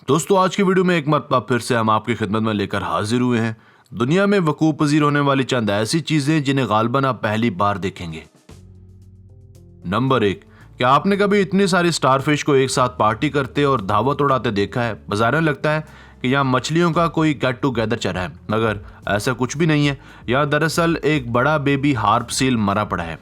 दोस्तों, आज की वीडियो में एक मरतबा फिर से हम आपकी खिदमत में लेकर हाजिर हुए हैं। दुनिया में वकूअ पजीर होने वाली चंद ऐसी चीजें जिन्हें गालबन आप पहली बार देखेंगे। नंबर 1, क्या आपने कभी इतनी सारी स्टारफिश को एक साथ पार्टी करते और दावत उड़ाते देखा है? बाजारों में लगता है कि यहाँ मछलियों का कोई गेट टुगेदर चल रहा है, मगर ऐसा कुछ भी नहीं है। यहाँ दरअसल एक बड़ा बेबी हार्प सील मरा पड़ा है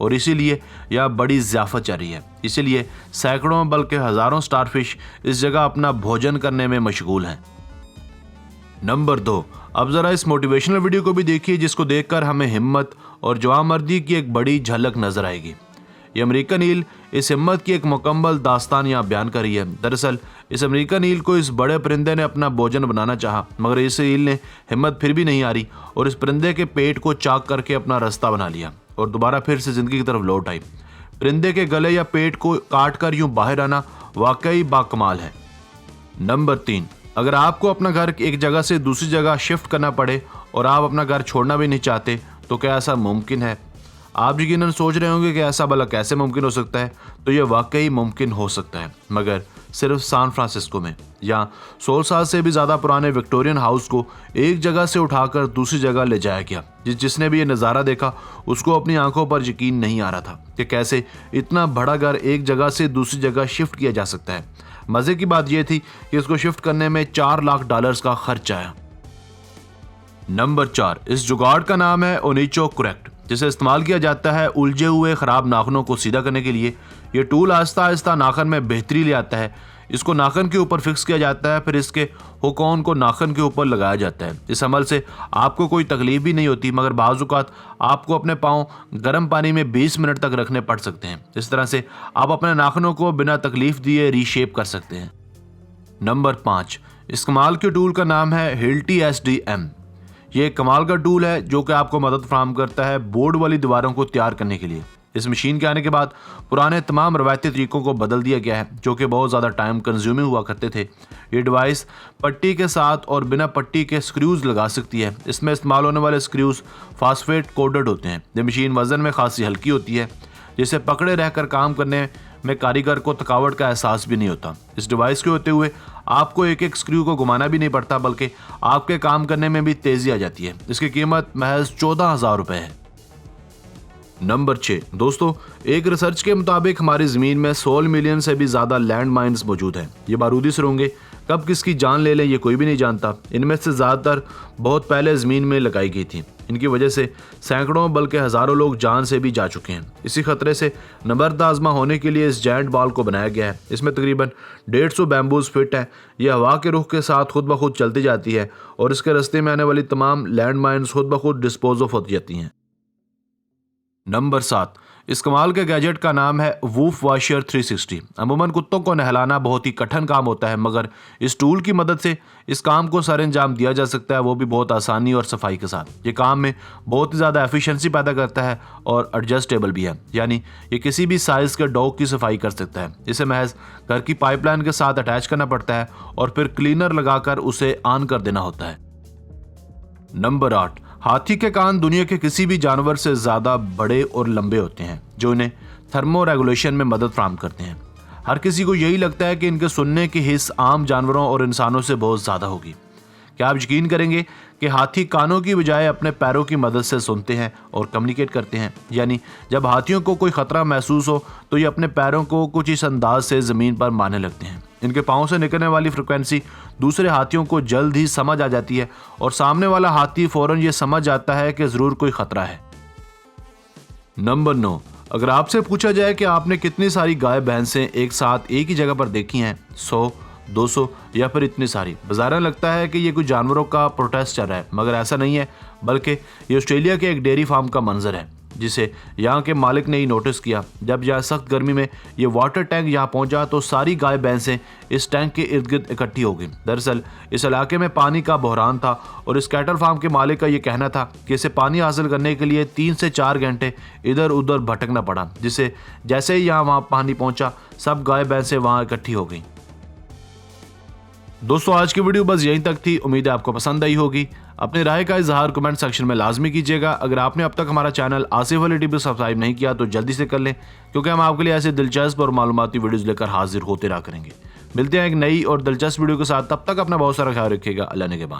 और इसीलिए यह बड़ी ज़ियाफत चल रही है। इसीलिए सैकड़ों बल्कि हज़ारों स्टारफिश इस जगह अपना भोजन करने में मशगूल हैं। नंबर 2, अब ज़रा इस मोटिवेशनल वीडियो को भी देखिए, जिसको देखकर हमें हिम्मत और जवामर्दी की एक बड़ी झलक नजर आएगी। ये अमेरिकन ईल इस हिम्मत की एक मुकम्मल दास्तान यहाँ बयान कर रही है। दरअसल इस अमेरिकन ईल को इस बड़े परिंदे ने अपना भोजन बनाना चाहा, मगर इस ईल ने हिम्मत फिर भी नहीं हारी और इस परिंदे के पेट को चाक करके अपना रास्ता बना लिया और दोबारा फिर से जिंदगी की तरफ लौट आई। परिंदे के गले या पेट को काट कर यूं बाहर आना वाकई बाकमाल है। नंबर 3, अगर आपको अपना घर एक जगह से दूसरी जगह शिफ्ट करना पड़े और आप अपना घर छोड़ना भी नहीं चाहते, तो क्या ऐसा मुमकिन है? आप यकीनन सोच रहे होंगे कि ऐसा भला कैसे मुमकिन हो सकता है। तो यह वाकई मुमकिन हो सकता है, मगर सिर्फ सैन फ्रांसिस्को में। यहाँ 100 साल से भी ज़्यादा पुराने विक्टोरियन हाउस को एक जगह से उठाकर दूसरी जगह ले जाया गया। जिसने भी ये नज़ारा देखा उसको अपनी आंखों पर यकीन नहीं आ रहा था कि कैसे इतना बड़ा घर एक जगह से दूसरी जगह शिफ्ट किया जा सकता है। मज़े की बात यह थी कि इसको शिफ्ट करने में $4 लाख का खर्च आया। नंबर 4, इस जुगाड़ का नाम है ओनिचो करेक्ट, जिसे इस्तेमाल किया जाता है उलझे हुए ख़राब नाखूनों को सीधा करने के लिए। ये टूल आहिस्ता आहिस्ता नाखन में बेहतरी ले आता है। इसको नाखन के ऊपर फिक्स किया जाता है, फिर इसके हुकौन को नाखन के ऊपर लगाया जाता है। इस अमल से आपको कोई तकलीफ भी नहीं होती, मगर बाज़ औक़ात आपको अपने पाँव गर्म पानी में 20 मिनट तक रखने पड़ सकते हैं। इस तरह से आप अपने नाखनों को बिना तकलीफ दिए रीशेप कर सकते हैं। नंबर 5, इस कमाल के टूल का नाम है हिल्टी SDM। ये एक कमाल का टूल है जो कि आपको मदद फराहम करता है बोर्ड वाली दीवारों को तैयार करने के लिए। इस मशीन के आने के बाद पुराने तमाम रवायती तरीकों को बदल दिया गया है, जो कि बहुत ज़्यादा टाइम कंज्यूमिंग हुआ करते थे। ये डिवाइस पट्टी के साथ और बिना पट्टी के स्क्रूज लगा सकती है। इसमें इस्तेमाल होने वाले स्क्रूज फास्फेट कोटेड होते हैं। ये मशीन वज़न में खासी हल्की होती है, जिसे पकड़े रहकर काम करने में कारीगर को थकावट का एहसास भी नहीं होता। इस डिवाइस के होते हुए आपको एक एक स्क्रू को घुमाना भी नहीं पड़ता, बल्कि आपके काम करने में भी तेजी आ जाती है। इसकी कीमत महज 14,000 रुपये है। नंबर 6, दोस्तों, एक रिसर्च के मुताबिक हमारी ज़मीन में 16 मिलियन से भी ज़्यादा लैंड माइन्स मौजूद हैं। ये बारूदी सुरंगें कब किसकी जान ले लें ये कोई भी नहीं जानता। इनमें से ज़्यादातर बहुत पहले ज़मीन में लगाई गई थी। इनकी वजह से सैकड़ों बल्कि हज़ारों लोग जान से भी जा चुके हैं। इसी खतरे से नबर्द आज़मा होने के लिए इस जायंट बॉल को बनाया गया है। इसमें तकरीबन 150 बैम्बूज फिट है। यह हवा के रुख के साथ खुद ब खुद चलती जाती है और इसके रास्ते में आने वाली तमाम लैंड माइन्स खुद ब खुद डिस्पोज ऑफ होती जाती हैं। नंबर 7, इस कमाल के गैजेट का नाम है वूफ वॉशर 360। अमूमन कुत्तों को नहलाना बहुत ही कठिन काम होता है, मगर इस टूल की मदद से इस काम को सर अंजाम दिया जा सकता है, वो भी बहुत आसानी और सफाई के साथ। ये काम में बहुत ही ज़्यादा एफिशिएंसी पैदा करता है और एडजस्टेबल भी है, यानी ये किसी भी साइज़ के डॉग की सफाई कर सकता है। इसे महज घर की पाइपलाइन के साथ अटैच करना पड़ता है और फिर क्लीनर लगाकर उसे ऑन कर देना होता है। नंबर 8, हाथी के कान दुनिया के किसी भी जानवर से ज़्यादा बड़े और लंबे होते हैं, जो इन्हें थर्मो रेगुलेशन में मदद फराहम करते हैं। हर किसी को यही लगता है कि इनके सुनने की हिस्स आम जानवरों और इंसानों से बहुत ज़्यादा होगी। क्या आप यकीन करेंगे कि हाथी कानों की बजाय अपने पैरों की मदद से सुनते हैं और कम्युनिकेट करते हैं? यानी जब हाथियों को कोई ख़तरा महसूस हो तो ये अपने पैरों को कुछ इस अंदाज से ज़मीन पर मारने लगते हैं। इनके पाँव से निकलने वाली फ्रिक्वेंसी दूसरे हाथियों को जल्द ही समझ आ जाती है और सामने वाला हाथी फ़ौरन ये समझ जाता है कि ज़रूर कोई ख़तरा है। नंबर 9, अगर आपसे पूछा जाए कि आपने कितनी सारी गाय भैंसें एक साथ एक ही जगह पर देखी हैं, 100, 200 या फिर इतनी सारी, बाज़ारा लगता है कि ये कुछ जानवरों का प्रोटेस्ट चल रहा है, मगर ऐसा नहीं है, बल्कि ये ऑस्ट्रेलिया के एक डेयरी फार्म का मंजर है, जिसे यहाँ के मालिक ने ही नोटिस किया। जब यहाँ सख्त गर्मी में ये वाटर टैंक यहाँ पहुँचा तो सारी गाय भैंसें इस टैंक के इर्द गिर्द इकट्ठी हो गई। दरअसल इस इलाके में पानी का बहरान था और इस कैटल फार्म के मालिक का ये कहना था कि इसे पानी हासिल करने के लिए 3 से 4 घंटे इधर उधर भटकना पड़ा, जिसे जैसे ही यहाँ वहाँ पानी पहुँचा सब गाय भैंसें वहाँ इकट्ठी हो गई। दोस्तों, आज की वीडियो बस यहीं तक थी। उम्मीद है आपको पसंद आई होगी। अपनी राय का इजहार कमेंट सेक्शन में लाजमी कीजिएगा। अगर आपने अब तक हमारा channel Asif Ali TV subscribe नहीं किया तो जल्दी से कर लें, क्योंकि हम आपके लिए ऐसे दिलचस्प और मालूमाती वीडियोज़ लेकर हाजिर होते रहा करेंगे। मिलते हैं एक नई और दिलचस्प वीडियो के साथ, तब तक अपना बहुत सारा ख्याल रखिएगा। अल्लाह ने के बाद।